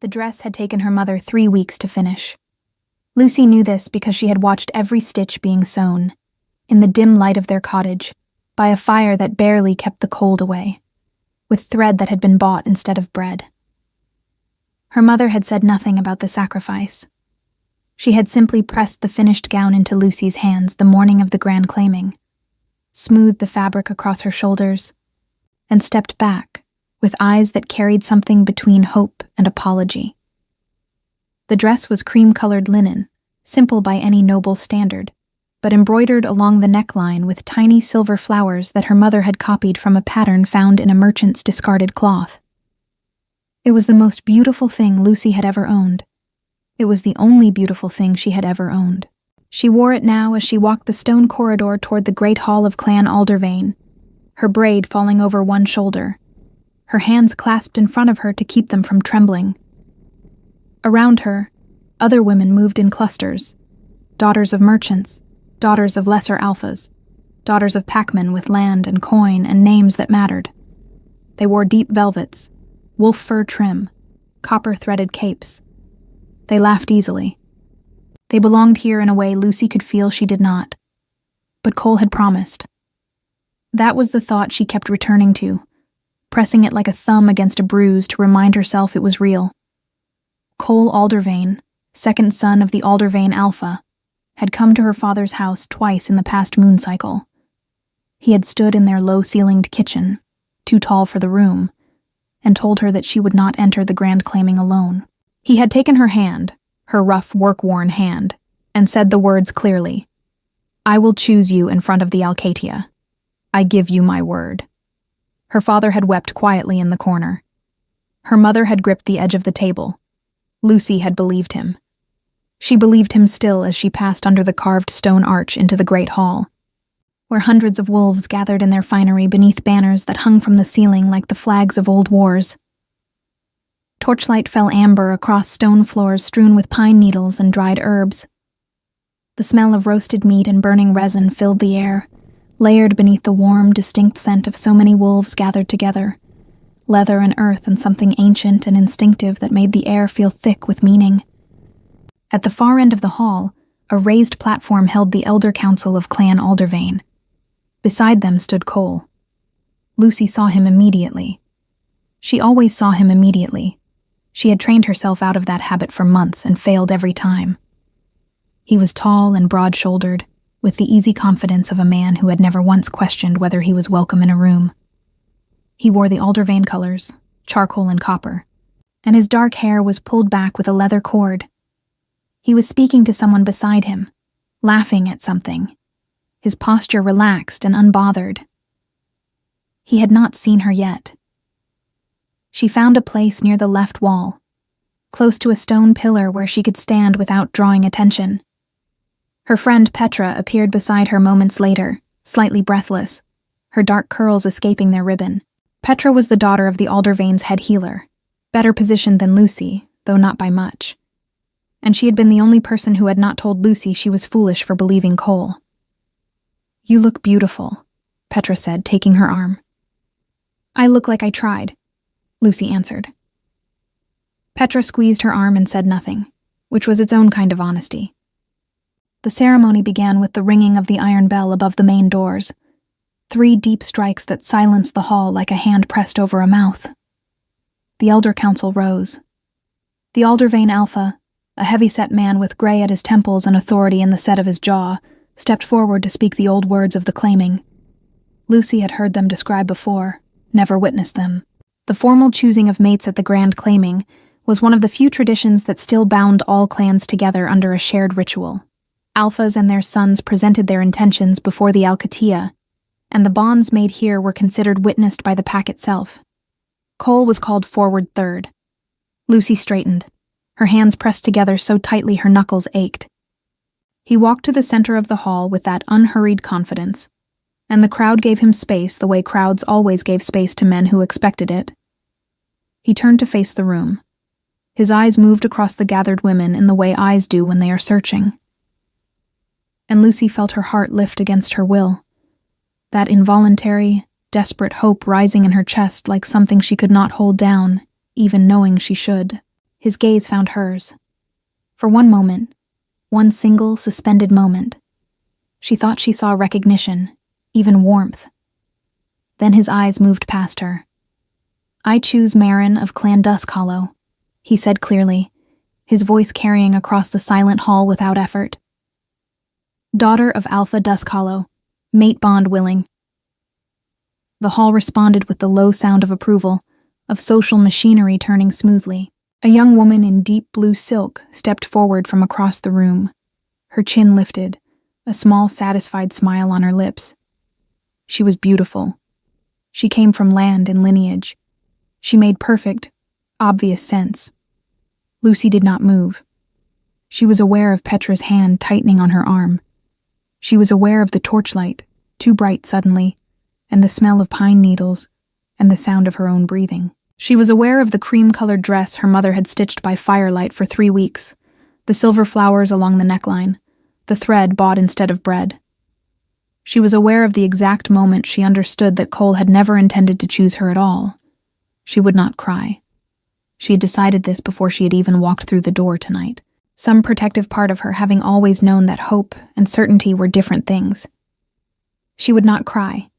The dress had taken her mother 3 weeks to finish. Lucy knew this because she had watched every stitch being sewn, in the dim light of their cottage, by a fire that barely kept the cold away, with thread that had been bought instead of bread. Her mother had said nothing about the sacrifice. She had simply pressed the finished gown into Lucy's hands the morning of the grand claiming, smoothed the fabric across her shoulders, and stepped back, with eyes that carried something between hope and apology. The dress was cream-colored linen, simple by any noble standard, but embroidered along the neckline with tiny silver flowers that her mother had copied from a pattern found in a merchant's discarded cloth. It was the most beautiful thing Lucy had ever owned. It was the only beautiful thing she had ever owned. She wore it now as she walked the stone corridor toward the great hall of Clan Aldervane, her braid falling over one shoulder, her hands clasped in front of her to keep them from trembling. Around her, other women moved in clusters, daughters of merchants, daughters of lesser alphas, daughters of packmen with land and coin and names that mattered. They wore deep velvets, wolf fur trim, copper-threaded capes. They laughed easily. They belonged here in a way Lucy could feel she did not. But Cole had promised. That was the thought she kept returning to, pressing it like a thumb against a bruise to remind herself it was real. Cole Aldervane, second son of the Aldervane Alpha, had come to her father's house twice in the past moon cycle. He had stood in their low-ceilinged kitchen, too tall for the room, and told her that she would not enter the grand claiming alone. He had taken her hand, her rough, work-worn hand, and said the words clearly, "I will choose you in front of the Alcatia. I give you my word." Her father had wept quietly in the corner. Her mother had gripped the edge of the table. Lucy had believed him. She believed him still as she passed under the carved stone arch into the great hall, where hundreds of wolves gathered in their finery beneath banners that hung from the ceiling like the flags of old wars. Torchlight fell amber across stone floors strewn with pine needles and dried herbs. The smell of roasted meat and burning resin filled the air, layered beneath the warm, distinct scent of so many wolves gathered together, leather and earth and something ancient and instinctive that made the air feel thick with meaning. At the far end of the hall, a raised platform held the Elder Council of Clan Aldervane. Beside them stood Cole. Lucy saw him immediately. She always saw him immediately. She had trained herself out of that habit for months and failed every time. He was tall and broad-shouldered, with the easy confidence of a man who had never once questioned whether he was welcome in a room. He wore the Aldervane colors, charcoal and copper, and his dark hair was pulled back with a leather cord. He was speaking to someone beside him, laughing at something, his posture relaxed and unbothered. He had not seen her yet. She found a place near the left wall, close to a stone pillar where she could stand without drawing attention. Her friend Petra appeared beside her moments later, slightly breathless, her dark curls escaping their ribbon. Petra was the daughter of the Aldervane's head healer, better positioned than Lucy, though not by much. And she had been the only person who had not told Lucy she was foolish for believing Cole. "You look beautiful," Petra said, taking her arm. "I look like I tried," Lucy answered. Petra squeezed her arm and said nothing, which was its own kind of honesty. The ceremony began with the ringing of the iron bell above the main doors, 3 deep strikes that silenced the hall like a hand pressed over a mouth. The Elder Council rose. The Aldervane Alpha, a heavy-set man with gray at his temples and authority in the set of his jaw, stepped forward to speak the old words of the claiming. Lucy had heard them described before, never witnessed them. The formal choosing of mates at the grand claiming was one of the few traditions that still bound all clans together under a shared ritual. Alphas and their sons presented their intentions before the Alcatia, and the bonds made here were considered witnessed by the pack itself. Cole was called forward third. Lucy straightened, her hands pressed together so tightly her knuckles ached. He walked to the center of the hall with that unhurried confidence, and the crowd gave him space the way crowds always gave space to men who expected it. He turned to face the room. His eyes moved across the gathered women in the way eyes do when they are searching. And Lucy felt her heart lift against her will, that involuntary, desperate hope rising in her chest like something she could not hold down, even knowing she should. His gaze found hers. For one moment, one single, suspended moment, she thought she saw recognition, even warmth. Then his eyes moved past her. "I choose Marin of Clan Duskhollow," he said clearly, his voice carrying across the silent hall without effort. "Daughter of Alpha Duskhollow, mate bond willing." The hall responded with the low sound of approval, of social machinery turning smoothly. A young woman in deep blue silk stepped forward from across the room, her chin lifted, a small satisfied smile on her lips. She was beautiful. She came from land and lineage. She made perfect, obvious sense. Lucy did not move. She was aware of Petra's hand tightening on her arm. She was aware of the torchlight, too bright suddenly, and the smell of pine needles, and the sound of her own breathing. She was aware of the cream-colored dress her mother had stitched by firelight for 3 weeks, the silver flowers along the neckline, the thread bought instead of bread. She was aware of the exact moment she understood that Cole had never intended to choose her at all. She would not cry. She had decided this before she had even walked through the door tonight, some protective part of her having always known that hope and certainty were different things. She would not cry.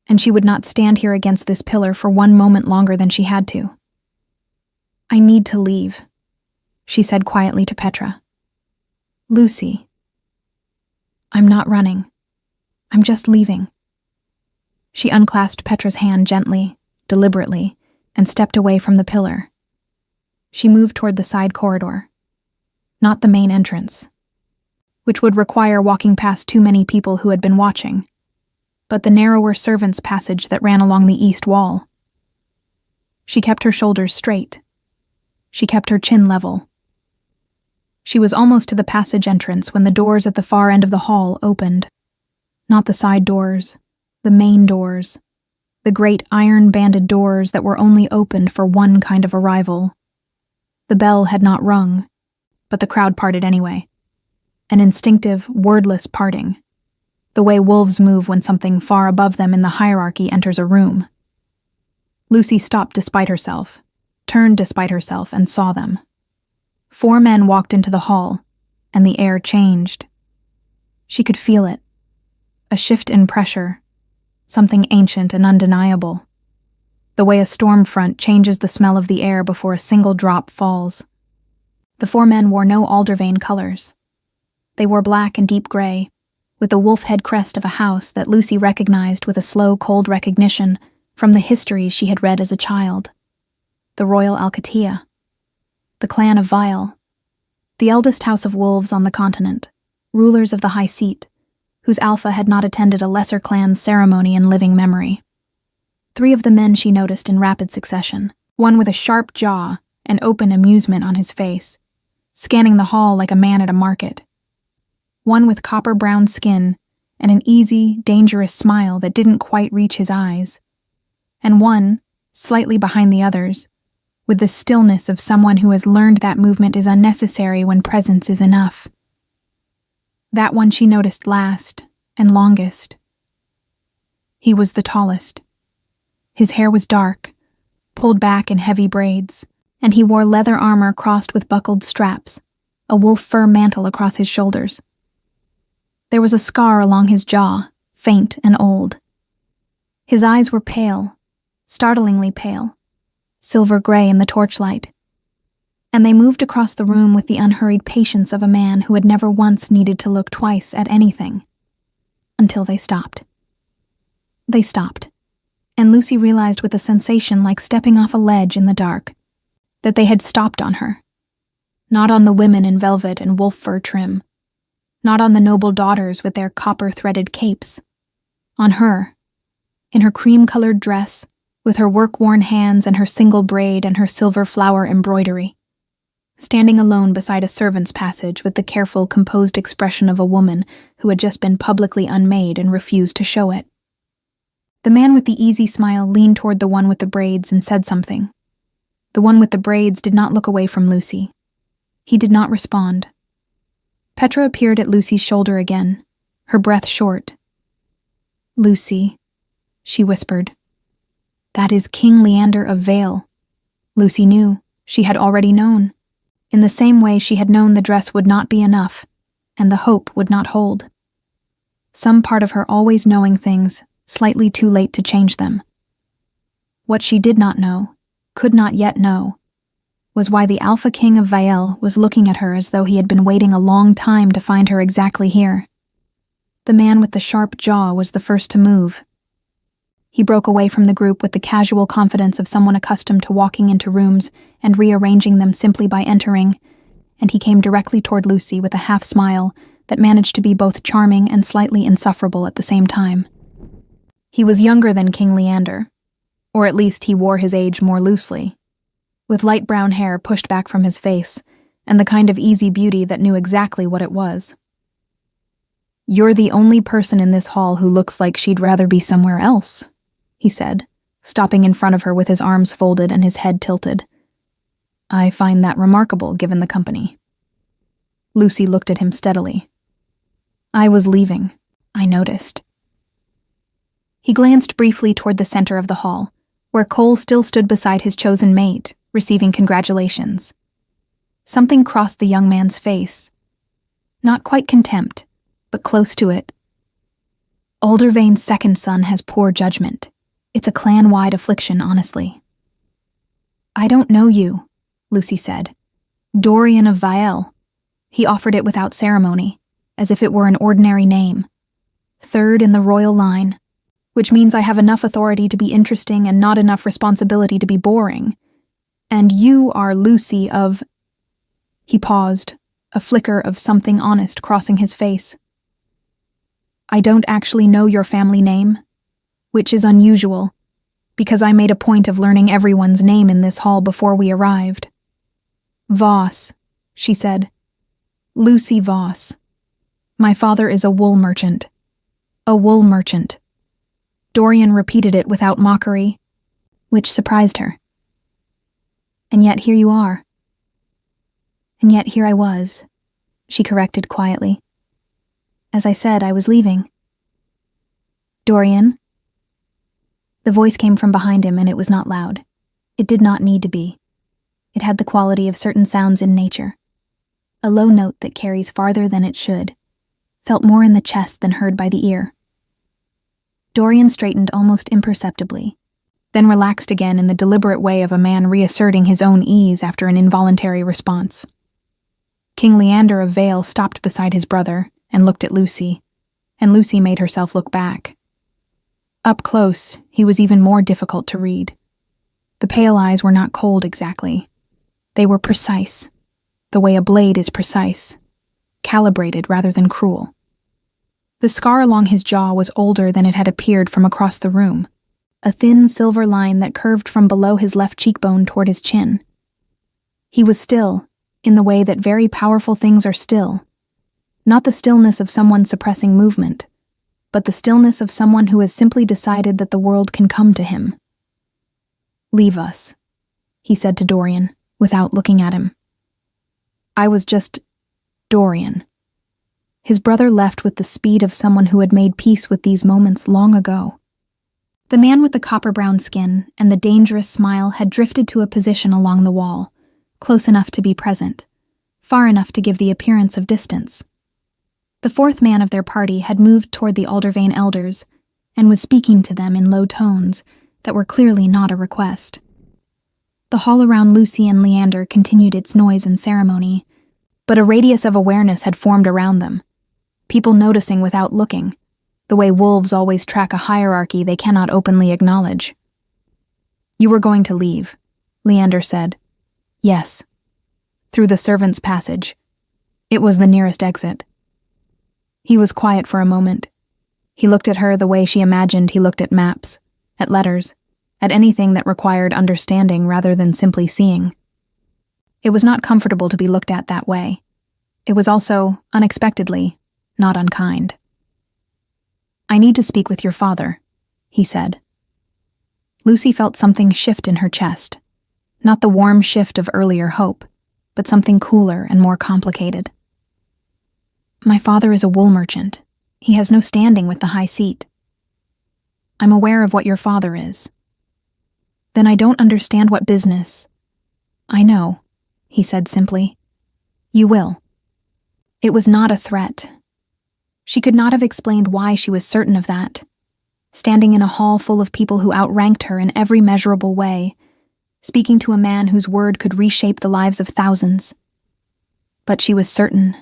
And she would not stand here against this pillar for one moment longer than she had to. "I need to leave," she said quietly to Petra. "Lucy." "I'm not running. I'm just leaving." She unclasped Petra's hand gently, deliberately, and stepped away from the pillar. She moved toward the side corridor, not the main entrance, which would require walking past too many people who had been watching, but the narrower servants' passage that ran along the east wall. She kept her shoulders straight. She kept her chin level. She was almost to the passage entrance when the doors at the far end of the hall opened. Not the side doors, the main doors, the great iron-banded doors that were only opened for one kind of arrival. The bell had not rung, but the crowd parted anyway. An instinctive, wordless parting. The way wolves move when something far above them in the hierarchy enters a room. Lucy stopped despite herself, turned despite herself, and saw them. 4 men walked into the hall, and the air changed. She could feel it. A shift in pressure, something ancient and undeniable. The way a storm front changes the smell of the air before a single drop falls. The 4 men wore no aldervane colors. They wore black and deep gray, with the wolf head crest of a house that Lucy recognized with a slow, cold recognition from the histories she had read as a child. The Royal Alcatia. The clan of Vile. The eldest house of wolves on the continent, rulers of the high seat, whose alpha had not attended a lesser clan's ceremony in living memory. 3 of the men she noticed in rapid succession, one with a sharp jaw and open amusement on his face, scanning the hall like a man at a market. One with copper-brown skin and an easy, dangerous smile that didn't quite reach his eyes. And one, slightly behind the others, with the stillness of someone who has learned that movement is unnecessary when presence is enough. That one she noticed last and longest. He was the tallest. His hair was dark, pulled back in heavy braids, and he wore leather armor crossed with buckled straps, a wolf fur mantle across his shoulders. There was a scar along his jaw, faint and old. His eyes were pale, startlingly pale, silver gray in the torchlight, and they moved across the room with the unhurried patience of a man who had never once needed to look twice at anything, until they stopped. They stopped, and Lucy realized with a sensation like stepping off a ledge in the dark, that they had stopped on her. Not on the women in velvet and wolf fur trim, not on the noble daughters with their copper-threaded capes. On her, in her cream-colored dress, with her work-worn hands and her single braid and her silver flower embroidery, standing alone beside a servant's passage with the careful, composed expression of a woman who had just been publicly unmade and refused to show it. The man with the easy smile leaned toward the one with the braids and said something. The one with the braids did not look away from Lucy. He did not respond. Petra appeared at Lucy's shoulder again, her breath short. "Lucy," she whispered. "That is King Leander of Vale." Lucy knew. She had already known. In the same way she had known the dress would not be enough, and the hope would not hold. Some part of her always knowing things, slightly too late to change them. What she did not know, could not yet know, was why the Alpha King of Vael was looking at her as though he had been waiting a long time to find her exactly here. The man with the sharp jaw was the first to move. He broke away from the group with the casual confidence of someone accustomed to walking into rooms and rearranging them simply by entering, and he came directly toward Lucy with a half-smile that managed to be both charming and slightly insufferable at the same time. He was younger than King Leander, or at least he wore his age more loosely, with light brown hair pushed back from his face and the kind of easy beauty that knew exactly what it was. "You're the only person in this hall who looks like she'd rather be somewhere else," he said, stopping in front of her with his arms folded and his head tilted. "I find that remarkable, given the company." Lucy looked at him steadily. "I was leaving. I noticed." He glanced briefly toward the center of the hall, where Cole still stood beside his chosen mate, receiving congratulations. Something crossed the young man's face. Not quite contempt, but close to it. "Aldervain's second son has poor judgment. It's a clan-wide affliction, honestly." "I don't know you," Lucy said. "Dorian of Vael." He offered it without ceremony, as if it were an ordinary name. "Third in the royal line, which means I have enough authority to be interesting and not enough responsibility to be boring. And you are Lucy of—" He paused, a flicker of something honest crossing his face. "I don't actually know your family name, which is unusual, because I made a point of learning everyone's name in this hall before we arrived." "Voss," she said. "Lucy Voss. My father is a wool merchant." "A wool merchant." Dorian repeated it without mockery, which surprised her. "And yet here you are." "And yet here I was," she corrected quietly. "As I said, I was leaving." "Dorian?" The voice came from behind him, and it was not loud. It did not need to be. It had the quality of certain sounds in nature. A low note that carries farther than it should, felt more in the chest than heard by the ear. Dorian straightened almost imperceptibly, then relaxed again in the deliberate way of a man reasserting his own ease after an involuntary response. King Leander of Vael stopped beside his brother and looked at Lucy, and Lucy made herself look back. Up close, he was even more difficult to read. The pale eyes were not cold exactly. They were precise, the way a blade is precise, calibrated rather than cruel. The scar along his jaw was older than it had appeared from across the room, a thin silver line that curved from below his left cheekbone toward his chin. He was still, in the way that very powerful things are still, not the stillness of someone suppressing movement, but the stillness of someone who has simply decided that the world can come to him. "Leave us," he said to Dorian, without looking at him. "I was just Dorian." His brother left with the speed of someone who had made peace with these moments long ago. The man with the copper-brown skin and the dangerous smile had drifted to a position along the wall, close enough to be present, far enough to give the appearance of distance. The fourth man of their party had moved toward the Aldervain elders and was speaking to them in low tones that were clearly not a request. The hall around Lucy and Leander continued its noise and ceremony, but a radius of awareness had formed around them, people noticing without looking, the way wolves always track a hierarchy they cannot openly acknowledge. "You were going to leave," Leander said. "Yes." "Through the servants' passage. It was the nearest exit." He was quiet for a moment. He looked at her the way she imagined he looked at maps, at letters, at anything that required understanding rather than simply seeing. It was not comfortable to be looked at that way. It was also, unexpectedly, not unkind. "I need to speak with your father," he said. Lucy felt something shift in her chest, not the warm shift of earlier hope, but something cooler and more complicated. "My father is a wool merchant. He has no standing with the high seat." "I'm aware of what your father is." "Then I don't understand what business." I know, he said simply. You will. It was not a threat. She could not have explained why she was certain of that. Standing in a hall full of people who outranked her in every measurable way, speaking to a man whose word could reshape the lives of thousands. But she was certain.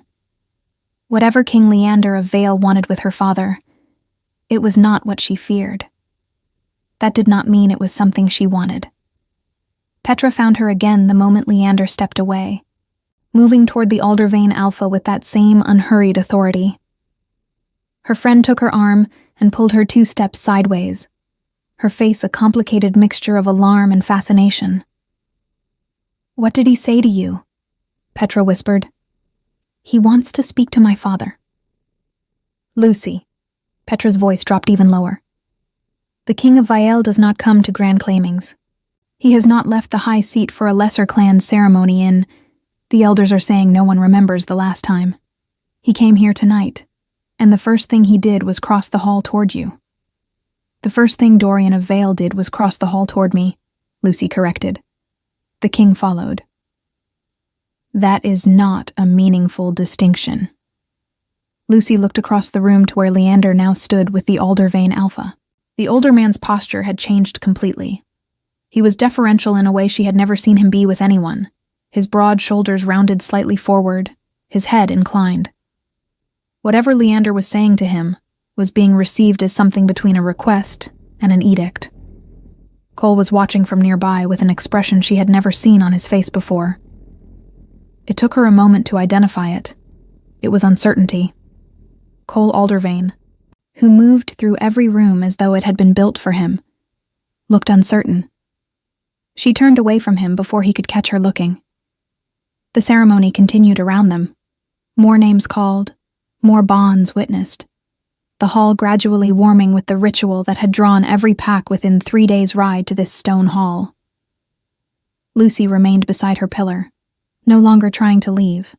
Whatever King Leander of Vale wanted with her father, it was not what she feared. That did not mean it was something she wanted. Petra found her again the moment Leander stepped away, moving toward the Aldervane Alpha with that same unhurried authority. Her friend took her arm and pulled her 2 steps sideways, her face a complicated mixture of alarm and fascination. What did he say to you? Petra whispered. He wants to speak to my father. Lucy. Petra's voice dropped even lower. The King of Vale does not come to grand claimings. He has not left the high seat for a lesser clan's ceremony in, the elders are saying no one remembers the last time. He came here tonight, and the first thing he did was cross the hall toward you. The first thing Dorian of Vale did was cross the hall toward me, Lucy corrected. The king followed. That is not a meaningful distinction. Lucy looked across the room to where Leander now stood with the Aldervane Alpha. The older man's posture had changed completely. He was deferential in a way she had never seen him be with anyone, his broad shoulders rounded slightly forward, his head inclined. Whatever Leander was saying to him was being received as something between a request and an edict. Cole was watching from nearby with an expression she had never seen on his face before. It took her a moment to identify it. It was uncertainty. Cole Aldervane, who moved through every room as though it had been built for him, looked uncertain. She turned away from him before he could catch her looking. The ceremony continued around them. More names called, more bonds witnessed. The hall gradually warming with the ritual that had drawn every pack within 3 days' ride to this stone hall. Lucy remained beside her pillar, no longer trying to leave,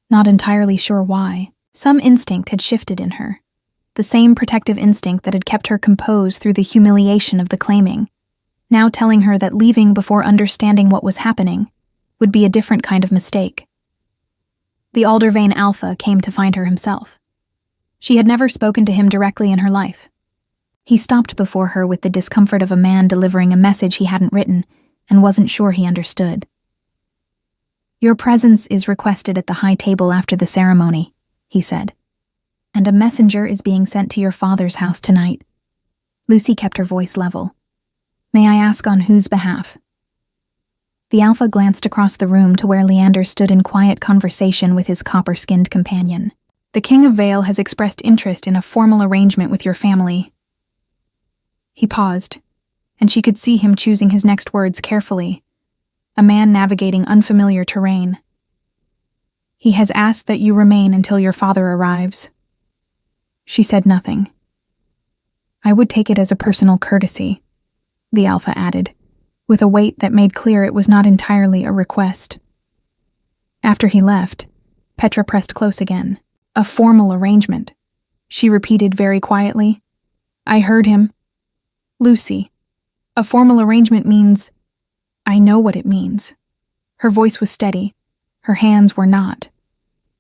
not entirely sure why. Some instinct had shifted in her, the same protective instinct that had kept her composed through the humiliation of the claiming, now telling her that leaving before understanding what was happening would be a different kind of mistake. The Aldervane Alpha came to find her himself. She had never spoken to him directly in her life. He stopped before her with the discomfort of a man delivering a message he hadn't written and wasn't sure he understood. Your presence is requested at the high table after the ceremony, he said, and a messenger is being sent to your father's house tonight. Lucy kept her voice level. May I ask on whose behalf? The Alpha glanced across the room to where Leander stood in quiet conversation with his copper-skinned companion. The King of Vale has expressed interest in a formal arrangement with your family. He paused, and she could see him choosing his next words carefully, a man navigating unfamiliar terrain. He has asked that you remain until your father arrives. She said nothing. I would take it as a personal courtesy, the Alpha added, with a weight that made clear it was not entirely a request. After he left, Petra pressed close again. A formal arrangement, she repeated very quietly. I heard him. Lucy, a formal arrangement means... I know what it means. Her voice was steady. Her hands were not.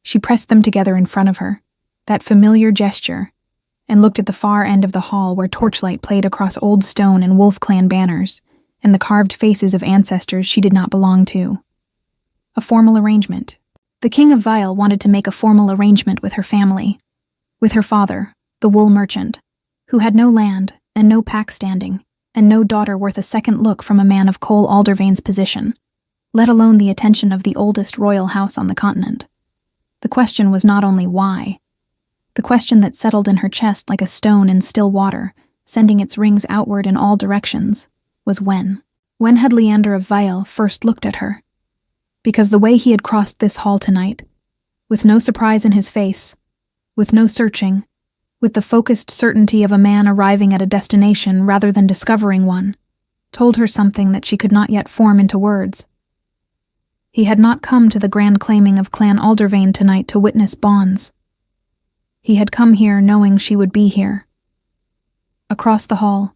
She pressed them together in front of her, that familiar gesture, and looked at the far end of the hall where torchlight played across old stone and Wolf Clan banners, and the carved faces of ancestors she did not belong to. A formal arrangement. The King of Vile wanted to make a formal arrangement with her family, with her father, the wool merchant, who had no land and no pack standing, and no daughter worth a second look from a man of Cole Aldervane's position, let alone the attention of the oldest royal house on the continent. The question was not only why. The question that settled in her chest like a stone in still water, sending its rings outward in all directions, was when. When had Leander of Vile first looked at her? Because the way he had crossed this hall tonight, with no surprise in his face, with no searching, with the focused certainty of a man arriving at a destination rather than discovering one, told her something that she could not yet form into words. He had not come to the grand claiming of Clan Aldervane tonight to witness bonds. He had come here knowing she would be here. Across the hall,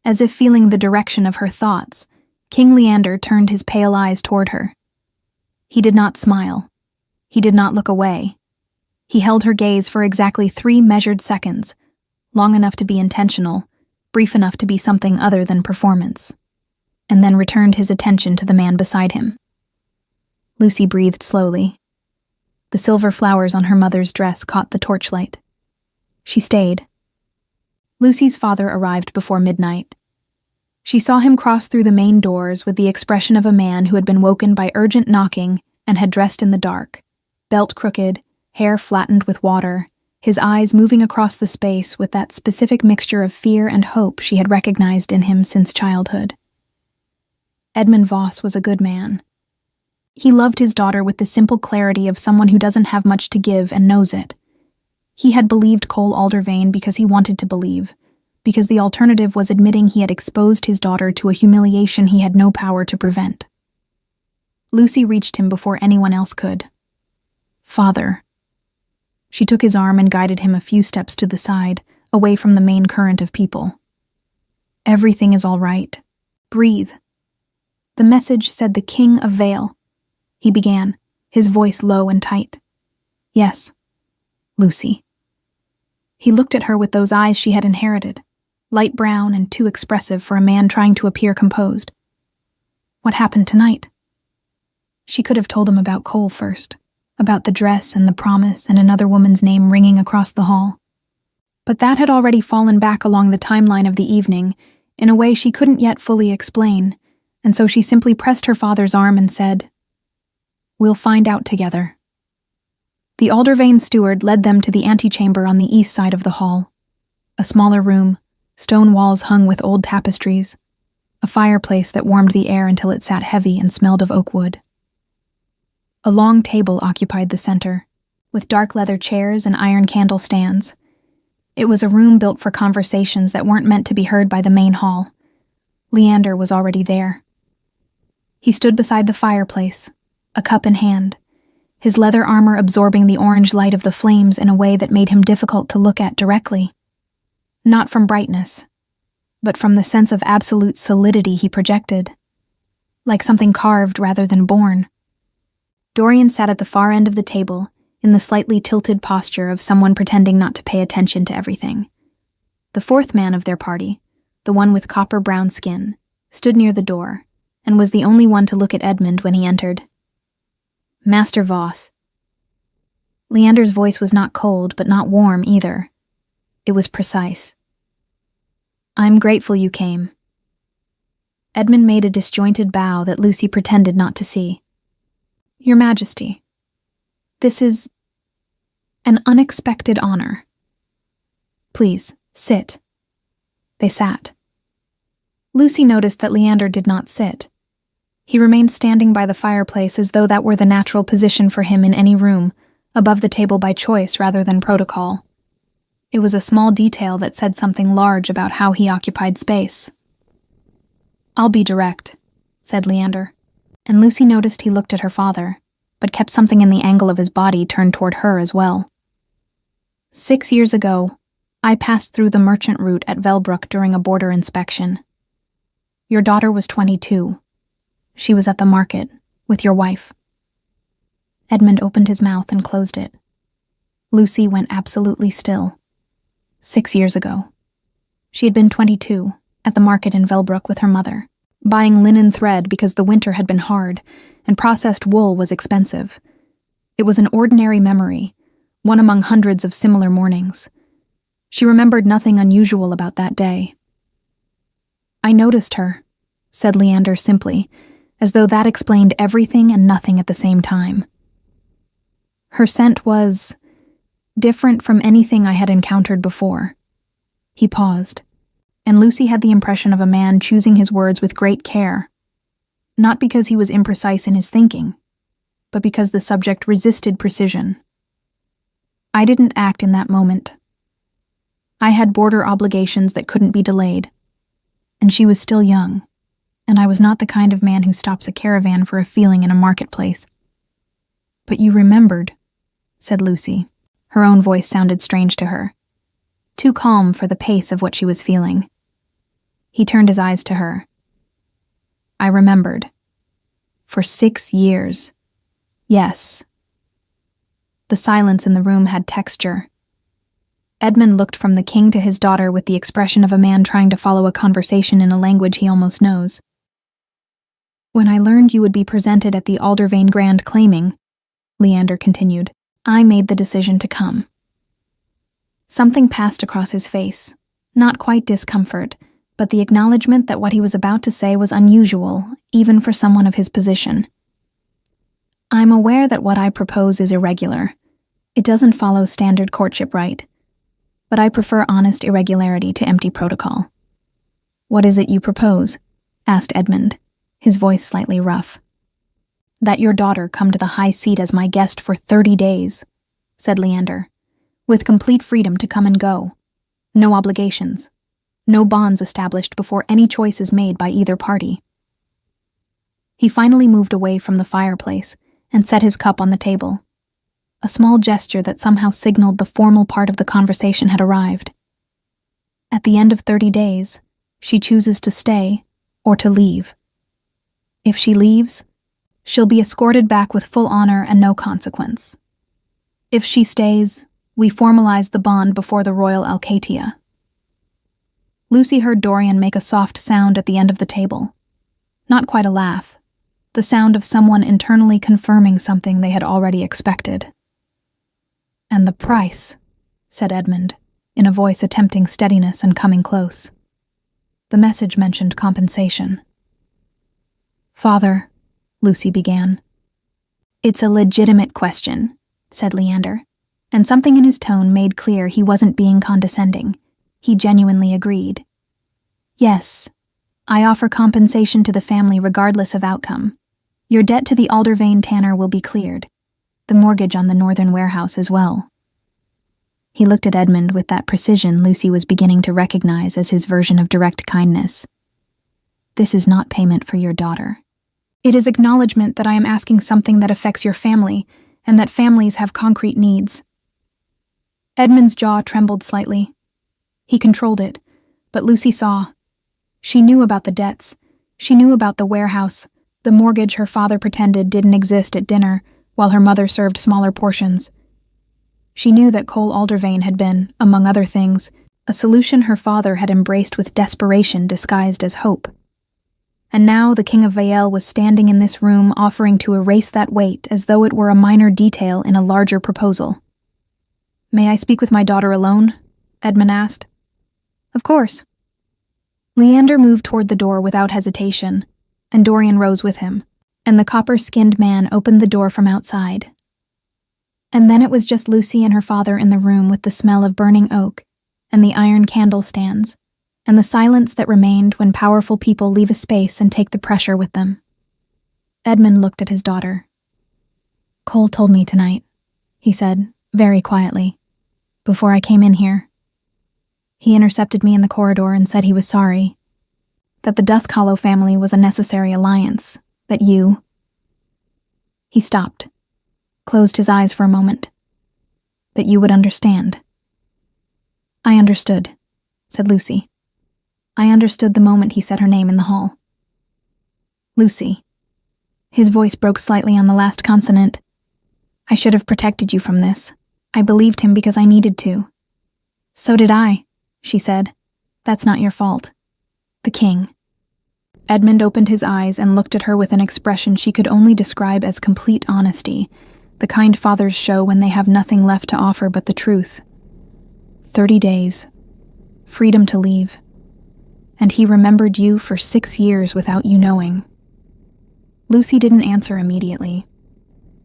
as if feeling the direction of her thoughts, King Leander turned his pale eyes toward her. He did not smile. He did not look away. He held her gaze for exactly 3 measured seconds, long enough to be intentional, brief enough to be something other than performance, and then returned his attention to the man beside him. Lucy breathed slowly. The silver flowers on her mother's dress caught the torchlight. She stayed. Lucy's father arrived before midnight. She saw him cross through the main doors with the expression of a man who had been woken by urgent knocking and had dressed in the dark, belt crooked, hair flattened with water, his eyes moving across the space with that specific mixture of fear and hope she had recognized in him since childhood. Edmund Voss was a good man. He loved his daughter with the simple clarity of someone who doesn't have much to give and knows it. He had believed Cole Aldervane because he wanted to believe, because the alternative was admitting he had exposed his daughter to a humiliation he had no power to prevent. Lucy reached him before anyone else could. "Father." She took his arm and guided him a few steps to the side, away from the main current of people. "Everything is all right. Breathe." The message said the King of Vale. He began, his voice low and tight. "Yes, Lucy." He looked at her with those eyes she had inherited, light brown and too expressive for a man trying to appear composed. "What happened tonight?" She could have told him about Cole first, about the dress and the promise and another woman's name ringing across the hall. But that had already fallen back along the timeline of the evening in a way she couldn't yet fully explain, and so she simply pressed her father's arm and said, "We'll find out together." The Aldervane steward led them to the antechamber on the east side of the hall. A smaller room, stone walls hung with old tapestries, a fireplace that warmed the air until it sat heavy and smelled of oak wood. A long table occupied the center, with dark leather chairs and iron candle stands. It was a room built for conversations that weren't meant to be heard by the main hall. Leander was already there. He stood beside the fireplace, a cup in hand, his leather armor absorbing the orange light of the flames in a way that made him difficult to look at directly. Not from brightness, but from the sense of absolute solidity he projected, like something carved rather than born. Dorian sat at the far end of the table, in the slightly tilted posture of someone pretending not to pay attention to everything. The fourth man of their party, the one with copper-brown skin, stood near the door, and was the only one to look at Edmund when he entered. "Master Voss." Leander's voice was not cold, but not warm either. It was precise. "I'm grateful you came." Edmund made a disjointed bow that Lucy pretended not to see. "Your Majesty, this is an unexpected honor. Please, sit." They sat. Lucy noticed that Leander did not sit. He remained standing by the fireplace as though that were the natural position for him in any room, above the table by choice rather than protocol. It was a small detail that said something large about how he occupied space. "I'll be direct," said Leander, and Lucy noticed he looked at her father, but kept something in the angle of his body turned toward her as well. 6 years ago, I passed through the merchant route at Velbrook during a border inspection. Your daughter was 22. She was at the market, with your wife." Edmund opened his mouth and closed it. Lucy went absolutely still. 6 years ago. She had been 22, at the market in Velbrook with her mother, buying linen thread because the winter had been hard, and processed wool was expensive. It was an ordinary memory, one among hundreds of similar mornings. She remembered nothing unusual about that day. "I noticed her," said Leander simply, as though that explained everything and nothing at the same time. "Her scent was different from anything I had encountered before." He paused, and Lucy had the impression of a man choosing his words with great care, not because he was imprecise in his thinking, but because the subject resisted precision. "I didn't act in that moment. I had border obligations that couldn't be delayed, and she was still young, and I was not the kind of man who stops a caravan for a feeling in a marketplace." "But you remembered," said Lucy. Her own voice sounded strange to her, too calm for the pace of what she was feeling. He turned his eyes to her. I remembered. For 6 years. Yes. The silence in the room had texture. Edmund looked from the king to his daughter with the expression of a man trying to follow a conversation in a language he almost knows. When I learned you would be presented at the Aldervane Grand Claiming, Leander continued, I made the decision to come. Something passed across his face, not quite discomfort, but the acknowledgement that what he was about to say was unusual, even for someone of his position. I'm aware that what I propose is irregular. It doesn't follow standard courtship rite, but I prefer honest irregularity to empty protocol. What is it you propose? Asked Edmund, his voice slightly rough. That your daughter come to the high seat as my guest for 30 days, said Leander, with complete freedom to come and go. No obligations. No bonds established before any choice is made by either party. He finally moved away from the fireplace and set his cup on the table, a small gesture that somehow signaled the formal part of the conversation had arrived. At the end of 30 days, she chooses to stay or to leave. If she leaves, she'll be escorted back with full honor and no consequence. If she stays, we formalize the bond before the Royal Alcatia. Lucy heard Dorian make a soft sound at the end of the table. Not quite a laugh, the sound of someone internally confirming something they had already expected. And the price, said Edmund, in a voice attempting steadiness and coming close. The message mentioned compensation. Father, Lucy began. It's a legitimate question, said Leander, and something in his tone made clear he wasn't being condescending. He genuinely agreed. Yes, I offer compensation to the family regardless of outcome. Your debt to the Aldervane Tanner will be cleared. The mortgage on the northern warehouse as well. He looked at Edmund with that precision Lucy was beginning to recognize as his version of direct kindness. This is not payment for your daughter. It is acknowledgement that I am asking something that affects your family, and that families have concrete needs. Edmund's jaw trembled slightly. He controlled it, but Lucy saw. She knew about the debts. She knew about the warehouse, the mortgage her father pretended didn't exist at dinner, while her mother served smaller portions. She knew that Cole Aldervane had been, among other things, a solution her father had embraced with desperation disguised as hope. And now the King of Vael was standing in this room offering to erase that weight as though it were a minor detail in a larger proposal. May I speak with my daughter alone? Edmund asked. Of course. Leander moved toward the door without hesitation, and Dorian rose with him, and the copper-skinned man opened the door from outside. And then it was just Lucy and her father in the room with the smell of burning oak, and the iron candle stands, and the silence that remained when powerful people leave a space and take the pressure with them. Edmund looked at his daughter. Cole told me tonight, he said, very quietly, before I came in here. He intercepted me in the corridor and said he was sorry, that the Dusk Hollow family was a necessary alliance, that you... He stopped, closed his eyes for a moment. That you would understand. I understood, said Lucy. I understood the moment he said her name in the hall. Lucy. His voice broke slightly on the last consonant. I should have protected you from this. I believed him because I needed to. So did I, she said. That's not your fault. The king. Edmund opened his eyes and looked at her with an expression she could only describe as complete honesty, the kind fathers show when they have nothing left to offer but the truth. 30 days. Freedom to leave. And he remembered you for 6 years without you knowing. Lucy didn't answer immediately.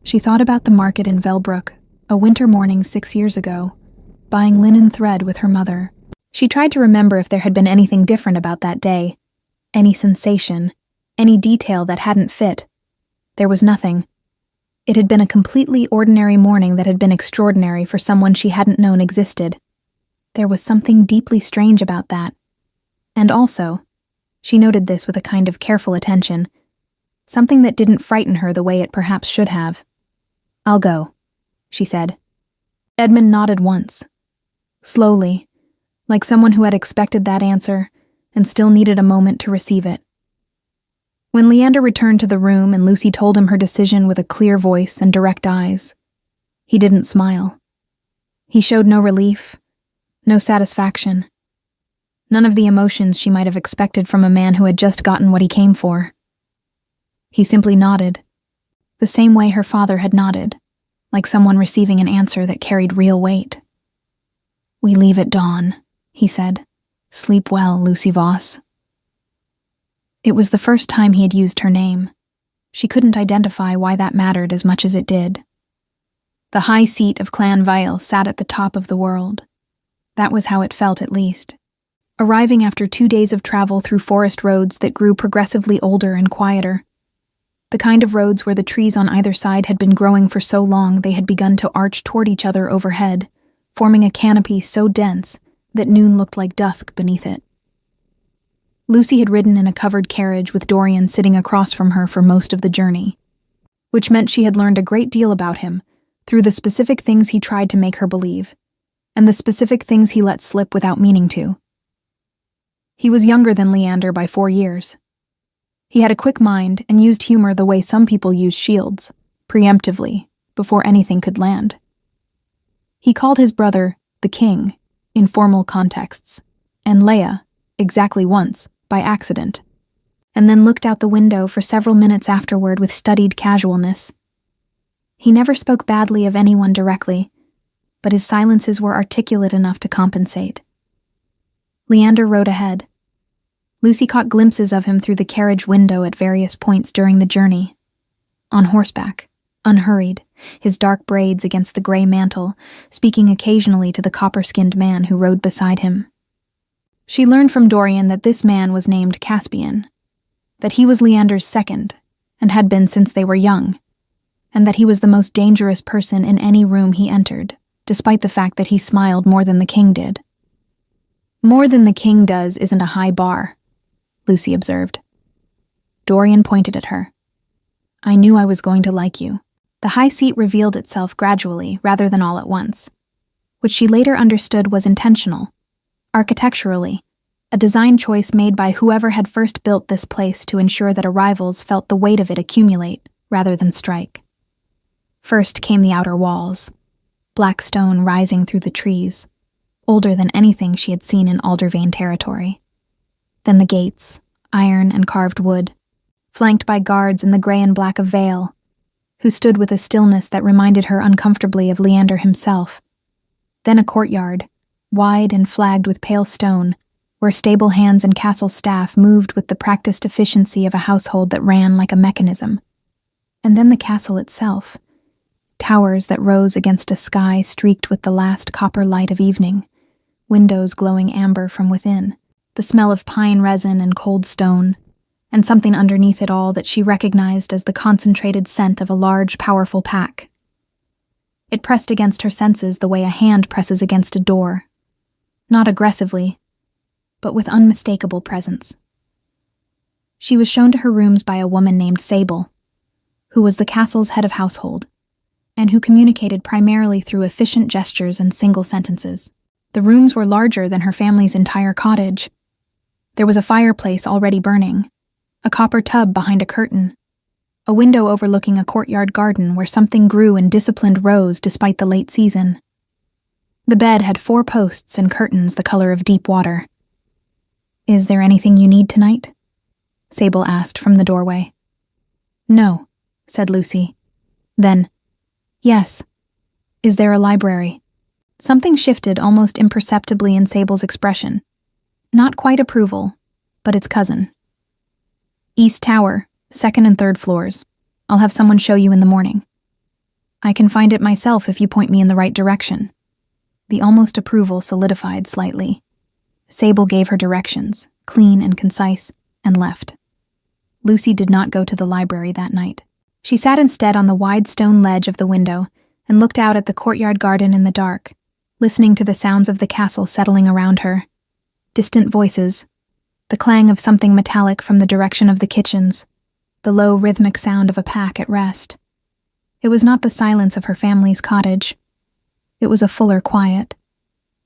She thought about the market in Velbrook, a winter morning 6 years ago, buying linen thread with her mother. She tried to remember if there had been anything different about that day, any sensation, any detail that hadn't fit. There was nothing. It had been a completely ordinary morning that had been extraordinary for someone she hadn't known existed. There was something deeply strange about that. And also, she noted this with a kind of careful attention, something that didn't frighten her the way it perhaps should have. I'll go, she said. Edmund nodded once. Slowly, like someone who had expected that answer and still needed a moment to receive it. When Leander returned to the room and Lucy told him her decision with a clear voice and direct eyes, he didn't smile. He showed no relief, no satisfaction. None of the emotions she might have expected from a man who had just gotten what he came for. He simply nodded, the same way her father had nodded, like someone receiving an answer that carried real weight. "We leave at dawn," he said. "Sleep well, Lucy Voss." It was the first time he had used her name. She couldn't identify why that mattered as much as it did. The high seat of Clan Vile sat at the top of the world. That was how it felt, at least. Arriving after 2 days of travel through forest roads that grew progressively older and quieter. The kind of roads where the trees on either side had been growing for so long they had begun to arch toward each other overhead, forming a canopy so dense that noon looked like dusk beneath it. Lucy had ridden in a covered carriage with Dorian sitting across from her for most of the journey, which meant she had learned a great deal about him through the specific things he tried to make her believe, and the specific things he let slip without meaning to. He was younger than Leander by 4 years. He had a quick mind and used humor the way some people use shields, preemptively, before anything could land. He called his brother the King in formal contexts, and Leia, exactly once, by accident, and then looked out the window for several minutes afterward with studied casualness. He never spoke badly of anyone directly, but his silences were articulate enough to compensate. Leander rode ahead. Lucy caught glimpses of him through the carriage window at various points during the journey. On horseback, unhurried, his dark braids against the gray mantle, speaking occasionally to the copper-skinned man who rode beside him. She learned from Dorian that this man was named Caspian, that he was Leander's second, and had been since they were young, and that he was the most dangerous person in any room he entered, despite the fact that he smiled more than the king did. "More than the king does isn't a high bar," Lucy observed. Dorian pointed at her. "I knew I was going to like you." The high seat revealed itself gradually rather than all at once, which she later understood was intentional. Architecturally, a design choice made by whoever had first built this place to ensure that arrivals felt the weight of it accumulate rather than strike. First came the outer walls, black stone rising through the trees, older than anything she had seen in Aldervane territory. Then the gates, iron and carved wood, flanked by guards in the gray and black of Vale, who stood with a stillness that reminded her uncomfortably of Leander himself. Then a courtyard, wide and flagged with pale stone, where stable hands and castle staff moved with the practiced efficiency of a household that ran like a mechanism. And then the castle itself, towers that rose against a sky streaked with the last copper light of evening, windows glowing amber from within, the smell of pine resin and cold stone, and something underneath it all that she recognized as the concentrated scent of a large, powerful pack. It pressed against her senses the way a hand presses against a door. Not aggressively, but with unmistakable presence. She was shown to her rooms by a woman named Sable, who was the castle's head of household, and who communicated primarily through efficient gestures and single sentences. The rooms were larger than her family's entire cottage. There was a fireplace already burning, a copper tub behind a curtain, a window overlooking a courtyard garden where something grew in disciplined rows despite the late season. The bed had 4 posts and curtains the color of deep water. "Is there anything you need tonight?" Sable asked from the doorway. "No," said Lucy. Then, "Yes. Is there a library?" Something shifted almost imperceptibly in Sable's expression. Not quite approval, but its cousin. "East Tower, 2nd and 3rd floors. I'll have someone show you in the morning." "I can find it myself if you point me in the right direction." The almost approval solidified slightly. Sable gave her directions, clean and concise, and left. Lucy did not go to the library that night. She sat instead on the wide stone ledge of the window and looked out at the courtyard garden in the dark, listening to the sounds of the castle settling around her. Distant voices, the clang of something metallic from the direction of the kitchens, the low rhythmic sound of a pack at rest. It was not the silence of her family's cottage. It was a fuller quiet,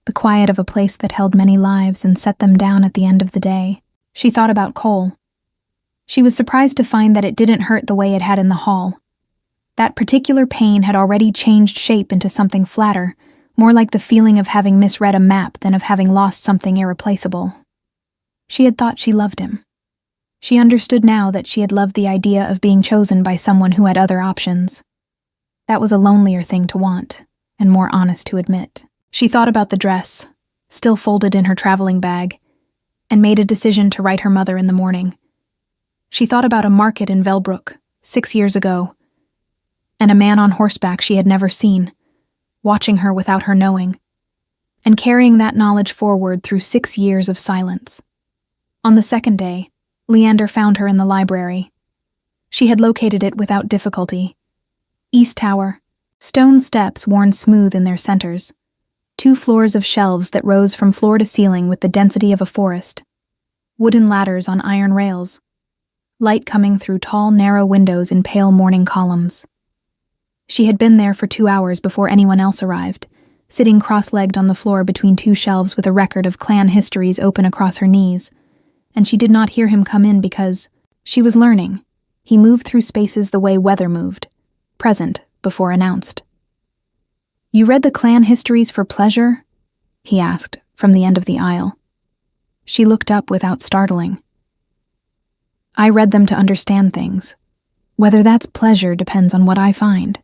the quiet of a place that held many lives and set them down at the end of the day. She thought about Cole. She was surprised to find that it didn't hurt the way it had in the hall. That particular pain had already changed shape into something flatter, more like the feeling of having misread a map than of having lost something irreplaceable. She had thought she loved him. She understood now that she had loved the idea of being chosen by someone who had other options. That was a lonelier thing to want, and more honest to admit. She thought about the dress, still folded in her traveling bag, and made a decision to write her mother in the morning. She thought about a market in Velbrook, 6 years ago, and a man on horseback she had never seen, watching her without her knowing, and carrying that knowledge forward through 6 years of silence. On the second day, Leander found her in the library. She had located it without difficulty. East Tower, stone steps worn smooth in their centers, 2 floors of shelves that rose from floor to ceiling with the density of a forest, wooden ladders on iron rails, light coming through tall, narrow windows in pale morning columns. She had been there for 2 hours before anyone else arrived, sitting cross-legged on the floor between 2 shelves with a record of clan histories open across her knees, and she did not hear him come in because she was learning. He moved through spaces the way weather moved, present before announced. "You read the clan histories for pleasure?" he asked from the end of the aisle. She looked up without startling. "I read them to understand things. Whether that's pleasure depends on what I find."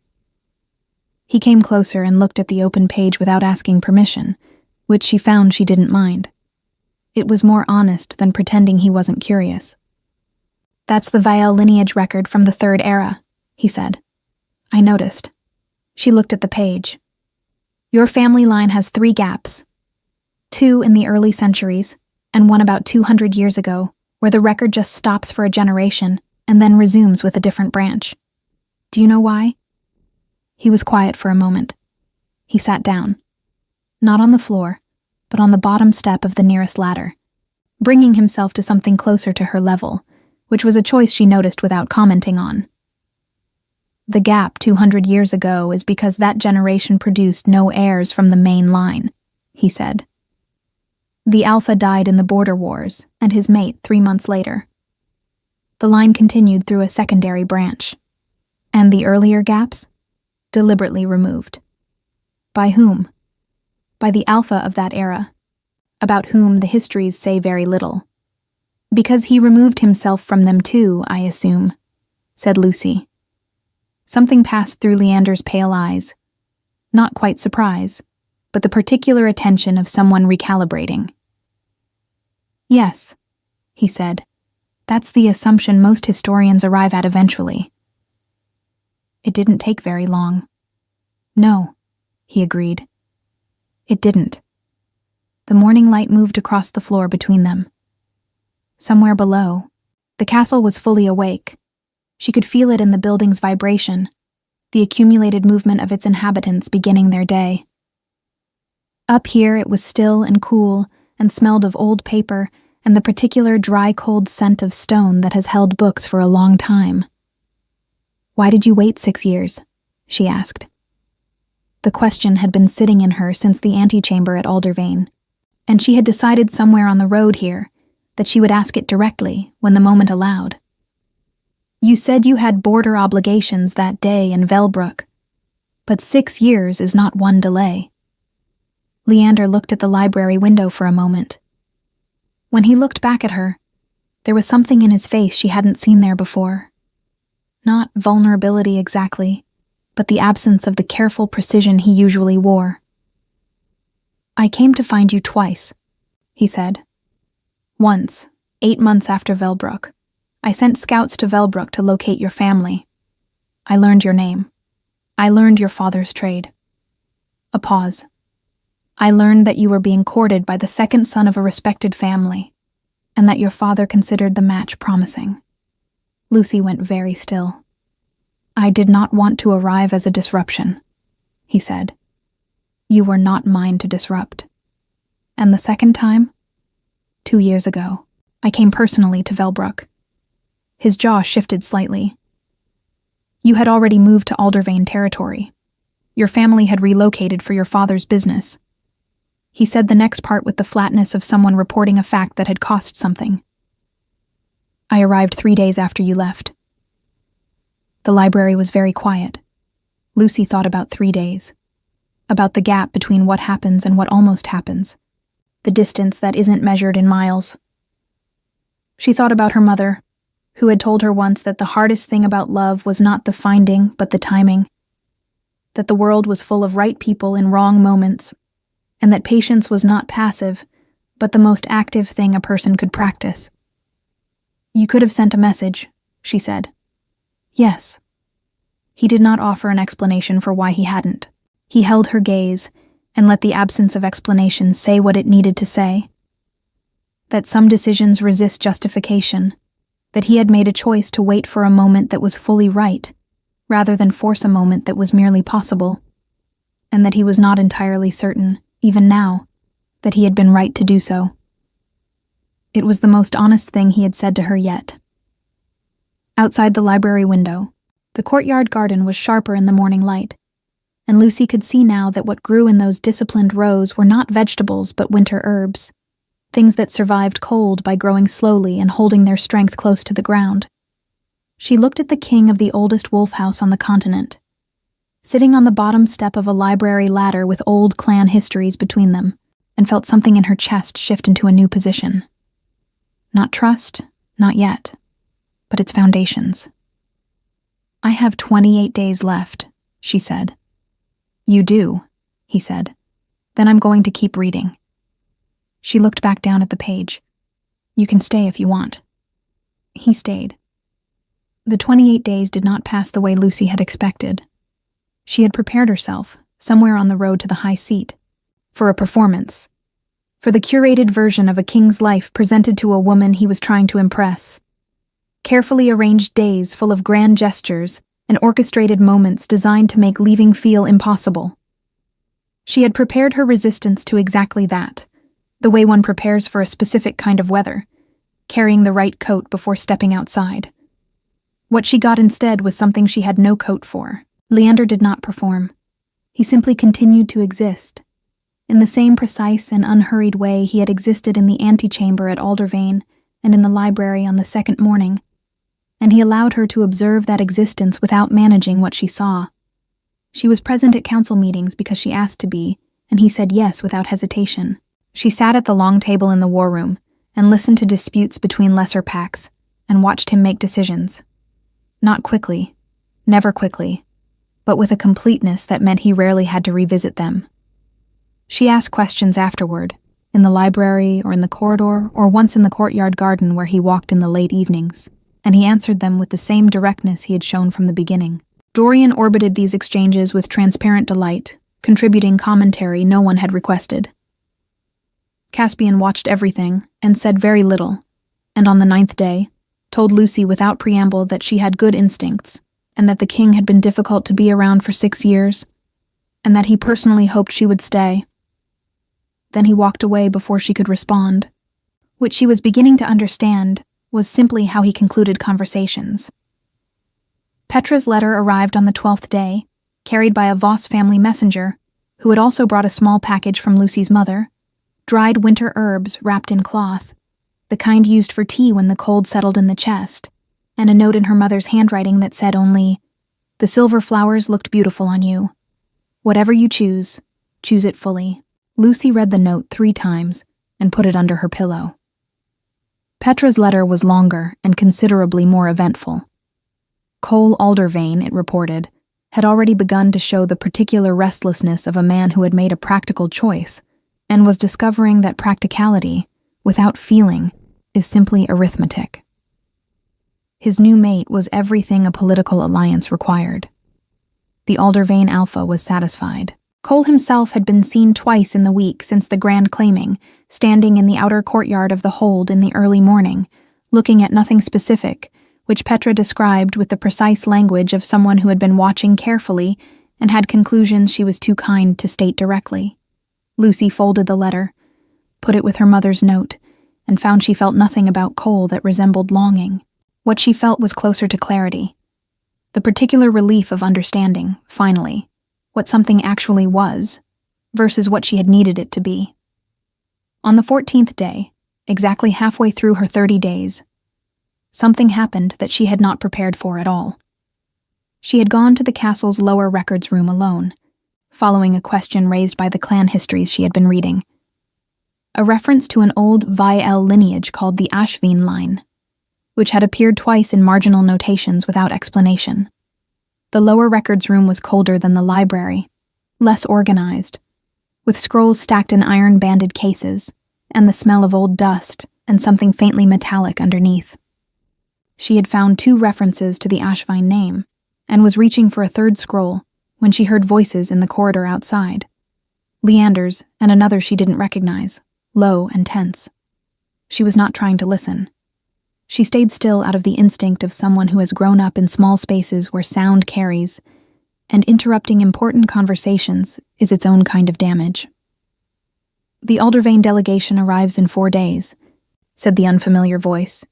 He came closer and looked at the open page without asking permission, which she found she didn't mind. It was more honest than pretending he wasn't curious. "That's the Vael lineage record from the 3rd era," he said. "I noticed." She looked at the page. "Your family line has 3 gaps. 2 in the early centuries, and 1 about 200 years ago, where the record just stops for a generation and then resumes with a different branch. Do you know why?" He was quiet for a moment. He sat down. Not on the floor, but on the bottom step of the nearest ladder, bringing himself to something closer to her level, which was a choice she noticed without commenting on. "The gap 200 years ago is because that generation produced no heirs from the main line," he said. "The Alpha died in the border wars, and his mate 3 months later. The line continued through a secondary branch, and the earlier gaps? Deliberately removed. By whom? By the Alpha of that era, about whom the histories say very little. Because he removed himself from them too, I assume," said Lucy. Something passed through Leander's pale eyes. Not quite surprise, but the particular attention of someone recalibrating. "Yes," he said. "That's the assumption most historians arrive at eventually." It didn't take very long. "No," he agreed. It didn't. The morning light moved across the floor between them. Somewhere below, the castle was fully awake. She could feel it in the building's vibration, the accumulated movement of its inhabitants beginning their day. Up here it was still and cool and smelled of old paper and the particular dry, cold scent of stone that has held books for a long time. "Why did you wait 6 years?" she asked. The question had been sitting in her since the antechamber at Aldervane, and she had decided somewhere on the road here that she would ask it directly when the moment allowed. "You said you had border obligations that day in Velbrook, but 6 years is not one delay." Leander looked at the library window for a moment. When he looked back at her, there was something in his face she hadn't seen there before. Not vulnerability exactly, but the absence of the careful precision he usually wore. "I came to find you twice," he said. "Once, 8 months after Velbrook, I sent scouts to Velbrook to locate your family. I learned your name. I learned your father's trade." A pause. "I learned that you were being courted by the second son of a respected family, and that your father considered the match promising." Lucy went very still. "I did not want to arrive as a disruption," he said. "You were not mine to disrupt. And the second time? 2 years ago, I came personally to Velbrook." His jaw shifted slightly. "You had already moved to Aldervane territory. Your family had relocated for your father's business." He said the next part with the flatness of someone reporting a fact that had cost something. I arrived 3 days after you left. The library was very quiet. Lucy thought about 3 days. About the gap between what happens and what almost happens. The distance that isn't measured in miles. She thought about her mother, who had told her once that the hardest thing about love was not the finding, but the timing. That the world was full of right people in wrong moments, and that patience was not passive, but the most active thing a person could practice. You could have sent a message, she said. Yes. He did not offer an explanation for why he hadn't. He held her gaze and let the absence of explanation say what it needed to say. That some decisions resist justification, that he had made a choice to wait for a moment that was fully right, rather than force a moment that was merely possible, and that he was not entirely certain, even now, that he had been right to do so. It was the most honest thing he had said to her yet. Outside the library window, the courtyard garden was sharper in the morning light, and Lucy could see now that what grew in those disciplined rows were not vegetables but winter herbs, things that survived cold by growing slowly and holding their strength close to the ground. She looked at the king of the oldest wolf house on the continent, sitting on the bottom step of a library ladder with old clan histories between them, and felt something in her chest shift into a new position. Not trust, not yet, but its foundations. I have 28 days left, she said. You do, he said. Then I'm going to keep reading. She looked back down at the page. You can stay if you want. He stayed. The 28 days did not pass the way Lucy had expected. She had prepared herself, somewhere on the road to the high seat, for a performance, for the curated version of a king's life presented to a woman he was trying to impress. Carefully arranged days full of grand gestures and orchestrated moments designed to make leaving feel impossible. She had prepared her resistance to exactly that, the way one prepares for a specific kind of weather, carrying the right coat before stepping outside. What she got instead was something she had no coat for. Leander did not perform. He simply continued to exist, in the same precise and unhurried way he had existed in the antechamber at Aldervane and in the library on the second morning, and he allowed her to observe that existence without managing what she saw. She was present at council meetings because she asked to be, and he said yes without hesitation. She sat at the long table in the war room and listened to disputes between lesser packs and watched him make decisions. Not quickly, never quickly, but with a completeness that meant he rarely had to revisit them. She asked questions afterward, in the library or in the corridor or once in the courtyard garden where he walked in the late evenings, and he answered them with the same directness he had shown from the beginning. Dorian orbited these exchanges with transparent delight, contributing commentary no one had requested. Caspian watched everything and said very little, and on the 9th day, told Lucy without preamble that she had good instincts, and that the king had been difficult to be around for 6 years, and that he personally hoped she would stay. Then he walked away before she could respond. What she was beginning to understand was simply how he concluded conversations. Petra's letter arrived on the 12th day, carried by a Voss family messenger, who had also brought a small package from Lucy's mother, dried winter herbs wrapped in cloth, the kind used for tea when the cold settled in the chest, and a note in her mother's handwriting that said only, "The silver flowers looked beautiful on you. Whatever you choose it fully." Lucy read the note 3 times and put it under her pillow. Petra's letter was longer and considerably more eventful. Cole Aldervane, it reported, had already begun to show the particular restlessness of a man who had made a practical choice and was discovering that practicality, without feeling, is simply arithmetic. His new mate was everything a political alliance required. The Aldervane Alpha was satisfied. Cole himself had been seen twice in the week since the grand claiming, standing in the outer courtyard of the hold in the early morning, looking at nothing specific, which Petra described with the precise language of someone who had been watching carefully and had conclusions she was too kind to state directly. Lucy folded the letter, put it with her mother's note, and found she felt nothing about Cole that resembled longing. What she felt was closer to clarity. The particular relief of understanding, finally, what something actually was, versus what she had needed it to be. On the 14th day, exactly halfway through her 30 days, Something happened that she had not prepared for at all. She had gone to the castle's lower records room alone, following a question raised by the clan histories she had been reading. A reference to an old Viel lineage called the Ashveen line, which had appeared twice in marginal notations without explanation. The lower records room was colder than the library, less organized, with scrolls stacked in iron-banded cases, and the smell of old dust and something faintly metallic underneath. She had found 2 references to the Ashveen name, and was reaching for a third scroll when she heard voices in the corridor outside. Leander's and another she didn't recognize, low and tense. She was not trying to listen. She stayed still out of the instinct of someone who has grown up in small spaces where sound carries, and interrupting important conversations is its own kind of damage. "The Aldervane delegation arrives in 4 days," said the unfamiliar voice.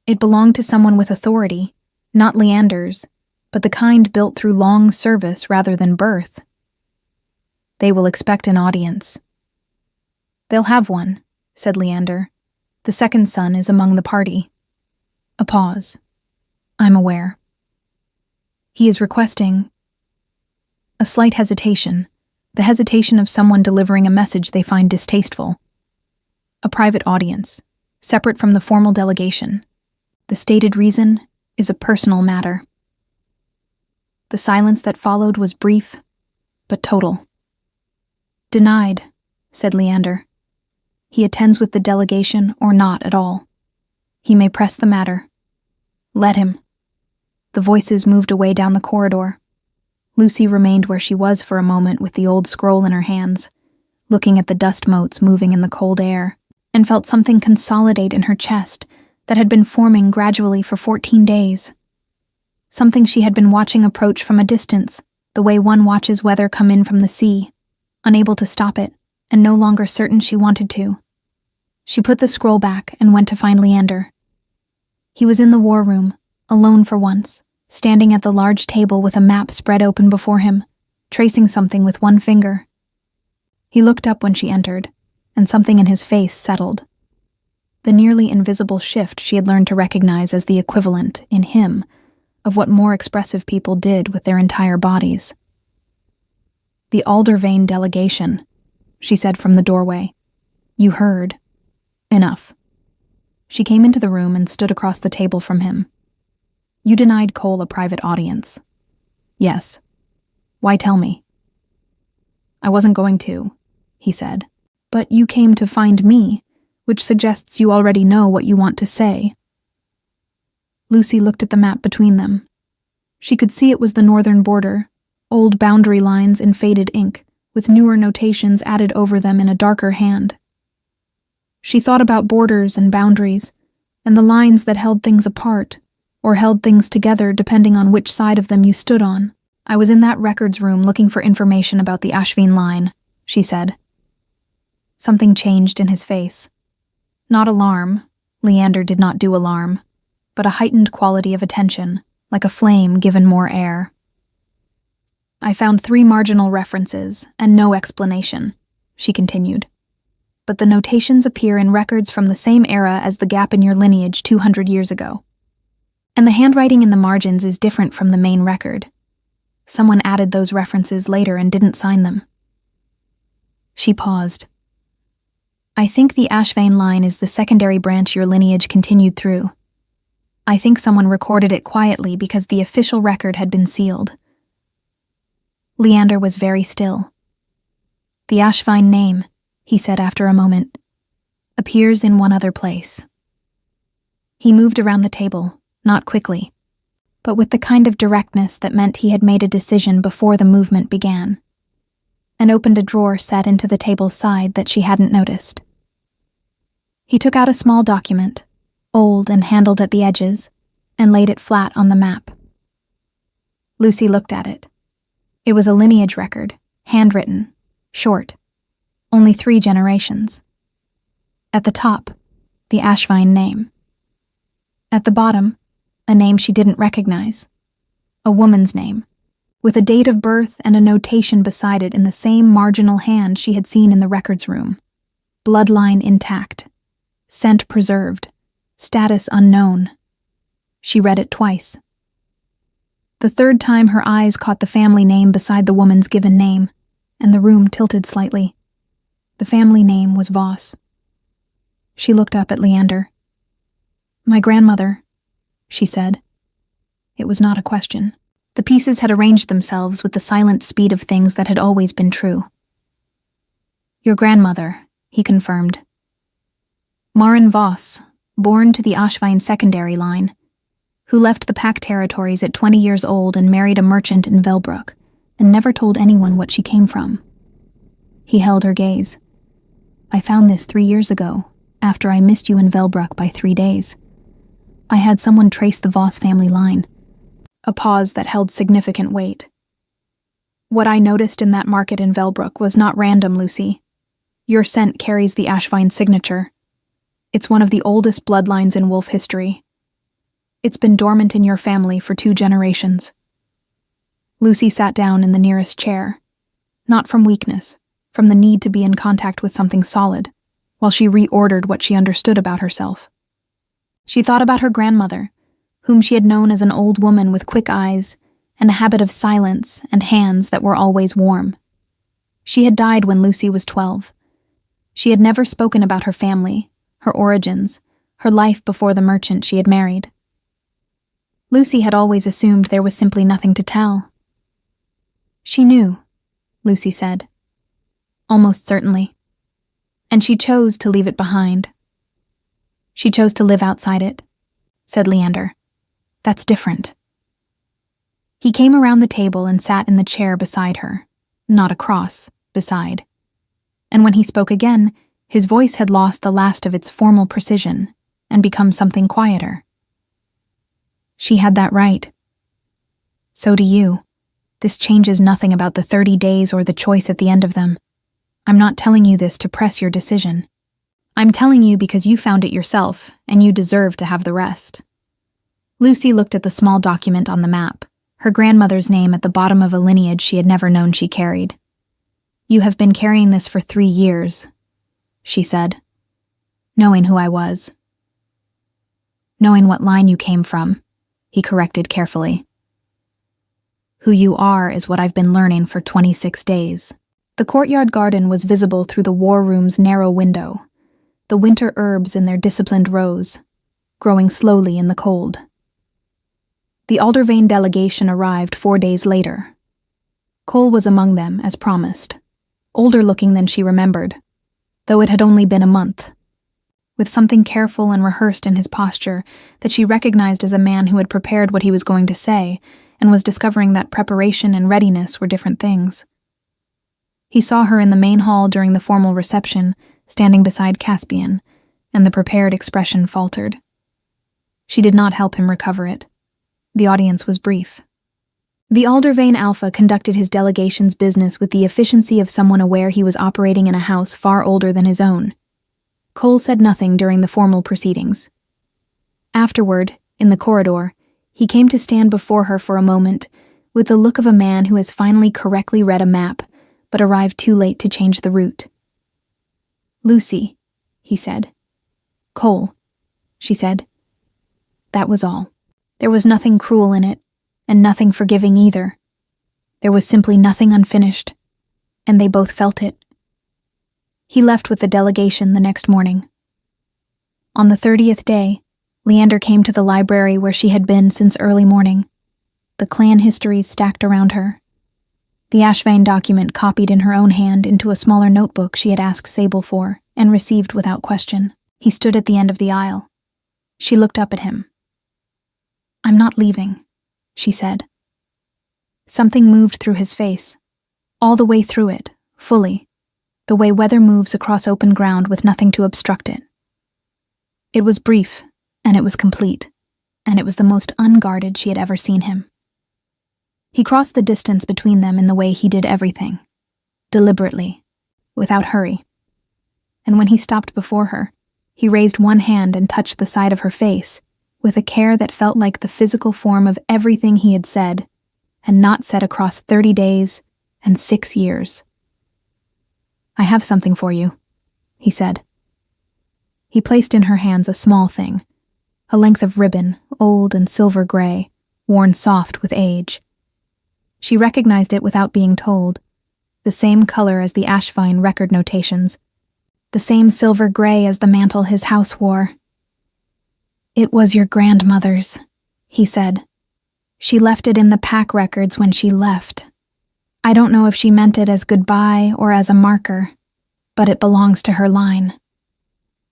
It belonged to someone with authority, not Leander's, but the kind built through long service rather than birth. "They will expect an audience." "They'll have one," said Leander. "The second son is among the party." A pause. "I'm aware." "He is requesting—" A slight hesitation, the hesitation of someone delivering a message they find distasteful. "A private audience, separate from the formal delegation. The stated reason is a personal matter." The silence that followed was brief, but total. "Denied," said Leander. "He attends with the delegation or not at all. He may press the matter. Let him." The voices moved away down the corridor. Lucy remained where she was for a moment with the old scroll in her hands, looking at the dust motes moving in the cold air, and felt something consolidate in her chest that had been forming gradually for 14 days. Something she had been watching approach from a distance, the way one watches weather come in from the sea, unable to stop it, and no longer certain she wanted to. She put the scroll back and went to find Leander. He was in the war room, alone for once, standing at the large table with a map spread open before him, tracing something with one finger. He looked up when she entered, and something in his face settled. The nearly invisible shift she had learned to recognize as the equivalent, in him, of what more expressive people did with their entire bodies. "The Aldervane delegation," she said from the doorway. "You heard. Enough." She came into the room and stood across the table from him. "You denied Cole a private audience." "Yes. Why tell me?" "I wasn't going to," he said. "But you came to find me, which suggests you already know what you want to say." Lucy looked at the map between them. She could see it was the northern border, old boundary lines in faded ink, with newer notations added over them in a darker hand. She thought about borders and boundaries, and the lines that held things apart, or held things together depending on which side of them you stood on. "I was in that records room looking for information about the Ashveen line," she said. Something changed in his face. Not alarm, Leander did not do alarm, but a heightened quality of attention, like a flame given more air. "I found 3 marginal references and no explanation," she continued. "But the notations appear in records from the same era as the gap in your lineage 200 years ago. And the handwriting in the margins is different from the main record. Someone added those references later and didn't sign them." She paused. "I think the Ashveen line is the secondary branch your lineage continued through. I think someone recorded it quietly because the official record had been sealed." Leander was very still. "The Ashveen name," he said after a moment, "appears in one other place." He moved around the table, not quickly, but with the kind of directness that meant he had made a decision before the movement began, and opened a drawer set into the table's side that she hadn't noticed. He took out a small document, old and handled at the edges, and laid it flat on the map. Lucy looked at it. It was a lineage record, handwritten, short, only 3 generations. At the top, the Ashveen name. At the bottom, a name she didn't recognize. A woman's name, with a date of birth and a notation beside it in the same marginal hand she had seen in the records room. Bloodline intact. Scent preserved. Status unknown. She read it twice. The third time her eyes caught the family name beside the woman's given name, and the room tilted slightly. The family name was Voss. She looked up at Leander. "My grandmother," she said. It was not a question. The pieces had arranged themselves with the silent speed of things that had always been true. "Your grandmother," he confirmed. Maren Voss, born to the Aschwein secondary line, who left the Pack territories at 20 years old and married a merchant in Velbruck, and never told anyone what she came from. He held her gaze. "I found this 3 years ago, after I missed you in Velbruck by 3 days. I had someone trace the Voss family line." A pause that held significant weight. "What I noticed in that market in Velbruck was not random, Lucy. Your scent carries the Aschwein signature. It's one of the oldest bloodlines in wolf history. It's been dormant in your family for 2 generations. Lucy sat down in the nearest chair, not from weakness, from the need to be in contact with something solid, while she reordered what she understood about herself. She thought about her grandmother, whom she had known as an old woman with quick eyes and a habit of silence and hands that were always warm. She had died when Lucy was 12. She had never spoken about her family, her origins, her life before the merchant she had married. Lucy had always assumed there was simply nothing to tell. She knew, Lucy said. Almost certainly. And she chose to leave it behind. She chose to live outside it, said Leander. That's different. He came around the table and sat in the chair beside her, not across, beside. And when he spoke again, his voice had lost the last of its formal precision and become something quieter. She had that right. So do you. This changes nothing about the 30 days or the choice at the end of them. I'm not telling you this to press your decision. I'm telling you because you found it yourself, and you deserve to have the rest. Lucy looked at the small document on the map, her grandmother's name at the bottom of a lineage she had never known she carried. You have been carrying this for 3 years, she said, knowing who I was. Knowing what line you came from, he corrected carefully. Who you are is what I've been learning for 26 days. The courtyard garden was visible through the war room's narrow window, the winter herbs in their disciplined rows, growing slowly in the cold. The Aldervane delegation arrived 4 days later. Cole was among them, as promised, older looking than she remembered, though it had only been a month, with something careful and rehearsed in his posture that she recognized as a man who had prepared what he was going to say and was discovering that preparation and readiness were different things. He saw her in the main hall during the formal reception, standing beside Caspian, and the prepared expression faltered. She did not help him recover it. The audience was brief. The Aldervane Alpha conducted his delegation's business with the efficiency of someone aware he was operating in a house far older than his own. Cole said nothing during the formal proceedings. Afterward, in the corridor, he came to stand before her for a moment, with the look of a man who has finally correctly read a map, but arrived too late to change the route. Lucy, he said. Cole, she said. That was all. There was nothing cruel in it, and nothing forgiving either. There was simply nothing unfinished, and they both felt it. He left with the delegation the next morning. On the 30th day, Leander came to the library where she had been since early morning, the clan histories stacked around her. The Aschwein document copied in her own hand into a smaller notebook she had asked Sable for and received without question. He stood at the end of the aisle. She looked up at him. I'm not leaving, she said. Something moved through his face, all the way through it, fully, the way weather moves across open ground with nothing to obstruct it. It was brief, and it was complete, and it was the most unguarded she had ever seen him. He crossed the distance between them in the way he did everything, deliberately, without hurry. And when he stopped before her, he raised one hand and touched the side of her face, with a care that felt like the physical form of everything he had said, and not said across 30 days and 6 years. I have something for you, he said. He placed in her hands a small thing, a length of ribbon, old and silver gray, worn soft with age. She recognized it without being told, the same color as the Ashvine record notations, the same silver gray as the mantle his house wore. "It was your grandmother's," he said. "She left it in the pack records when she left. I don't know if she meant it as goodbye or as a marker, but it belongs to her line."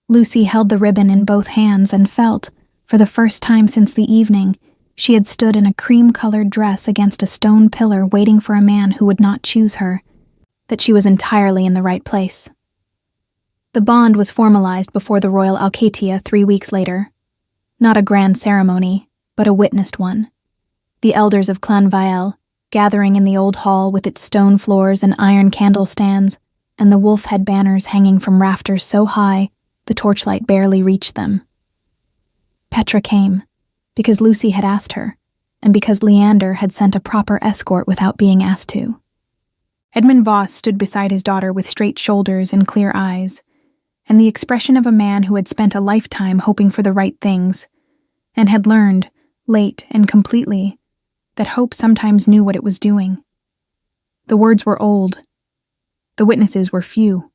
Lucy held the ribbon in both hands and felt, for the first time since the evening, she had stood in a cream-colored dress against a stone pillar waiting for a man who would not choose her, that she was entirely in the right place. The bond was formalized before the Royal Alcatia 3 weeks later. Not a grand ceremony, but a witnessed one. The elders of Clan Vael, gathering in the old hall with its stone floors and iron candle stands, and the wolf-head banners hanging from rafters so high the torchlight barely reached them. Petra came, because Lucy had asked her, and because Leander had sent a proper escort without being asked to. Edmund Voss stood beside his daughter with straight shoulders and clear eyes, and the expression of a man who had spent a lifetime hoping for the right things, and had learned, late and completely, that hope sometimes knew what it was doing. The words were old. The witnesses were few.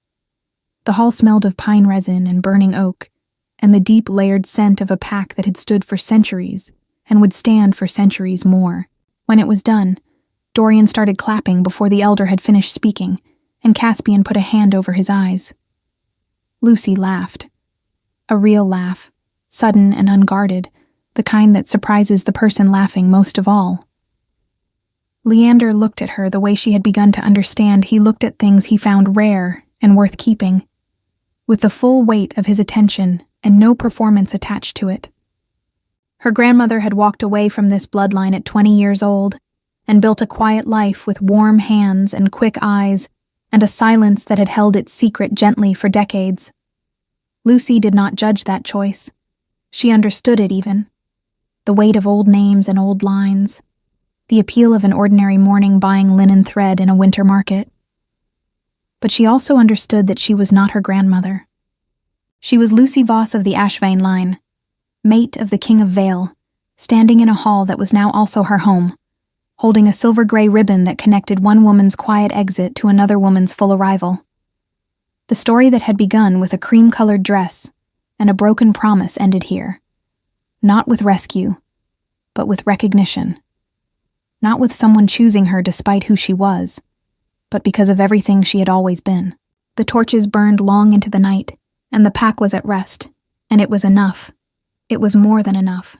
The hall smelled of pine resin and burning oak, and the deep layered scent of a pack that had stood for centuries and would stand for centuries more. When it was done, Dorian started clapping before the elder had finished speaking, and Caspian put a hand over his eyes. Lucy laughed. A real laugh, sudden and unguarded, the kind that surprises the person laughing most of all. Leander looked at her the way she had begun to understand he looked at things he found rare and worth keeping, with the full weight of his attention and no performance attached to it. Her grandmother had walked away from this bloodline at 20 years old and built a quiet life with warm hands and quick eyes and a silence that had held its secret gently for decades. Lucy did not judge that choice. She understood it even. The weight of old names and old lines. The appeal of an ordinary morning buying linen thread in a winter market. But she also understood that she was not her grandmother. She was Lucy Voss of the Ashvane line, mate of the King of Vale, standing in a hall that was now also her home, holding a silver-gray ribbon that connected one woman's quiet exit to another woman's full arrival. The story that had begun with a cream-colored dress and a broken promise ended here. Not with rescue, but with recognition. Not with someone choosing her despite who she was, but because of everything she had always been. The torches burned long into the night, and the pack was at rest, and it was enough. It was more than enough.